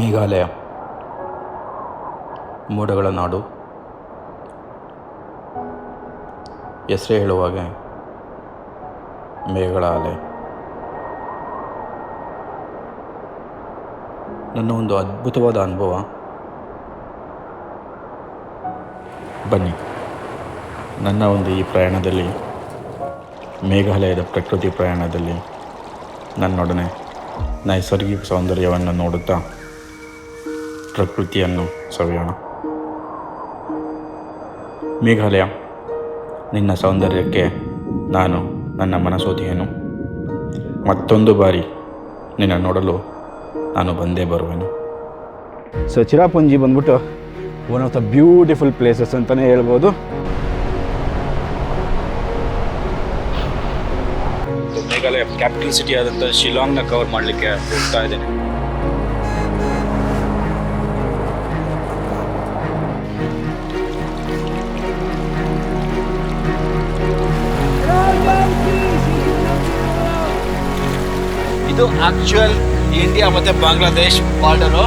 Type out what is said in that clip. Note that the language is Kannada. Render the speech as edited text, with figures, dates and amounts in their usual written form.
ಮೇಘಾಲಯ ಮೋಡಗಳ ನಾಡು. ಹೆಸರೇ ಹೇಳುವಾಗೆ ಮೇಘಗಳ ಅಲೆ. ನನ್ನ ಒಂದು ಅದ್ಭುತವಾದ ಅನುಭವ. ಬನ್ನಿ, ನನ್ನ ಒಂದು ಈ ಪ್ರಯಾಣದಲ್ಲಿ, ಮೇಘಾಲಯದ ಪ್ರಕೃತಿ ಪ್ರಯಾಣದಲ್ಲಿ ನನ್ನೊಡನೆ ನೈಸರ್ಗಿಕ ಸೌಂದರ್ಯವನ್ನು ನೋಡುತ್ತಾ ಪ್ರಕೃತಿಯನ್ನು ಸವಿಯೋಣ. ಮೇಘಾಲಯ, ನಿನ್ನ ಸೌಂದರ್ಯಕ್ಕೆ ನನ್ನ ಮನಸೋತಿಯೇನು. ಮತ್ತೊಂದು ಬಾರಿ ನಿನ್ನ ನೋಡಲು ನಾನು ಬಂದೇ ಬರುವೆನು. ಸೊ ಚಿರಾಪುಂಜಿ ಬಂದ್ಬಿಟ್ಟು one of the beautiful places ಅಂತಲೇ ಹೇಳ್ಬೋದು. ಮೇಘಾಲಯ ಕ್ಯಾಪಿಟಲ್ ಸಿಟಿ ಆದಂಥ ಶಿಲಾಂಗ್ನ ಕವರ್ ಮಾಡಲಿಕ್ಕೆ ಹೋಗ್ತಾ ಇದ್ದೇನೆ. ಇದು ಆಕ್ಚುಯಲ್ ಇಂಡಿಯಾ ಮತ್ತು ಬಾಂಗ್ಲಾದೇಶ್ ಬಾರ್ಡರು.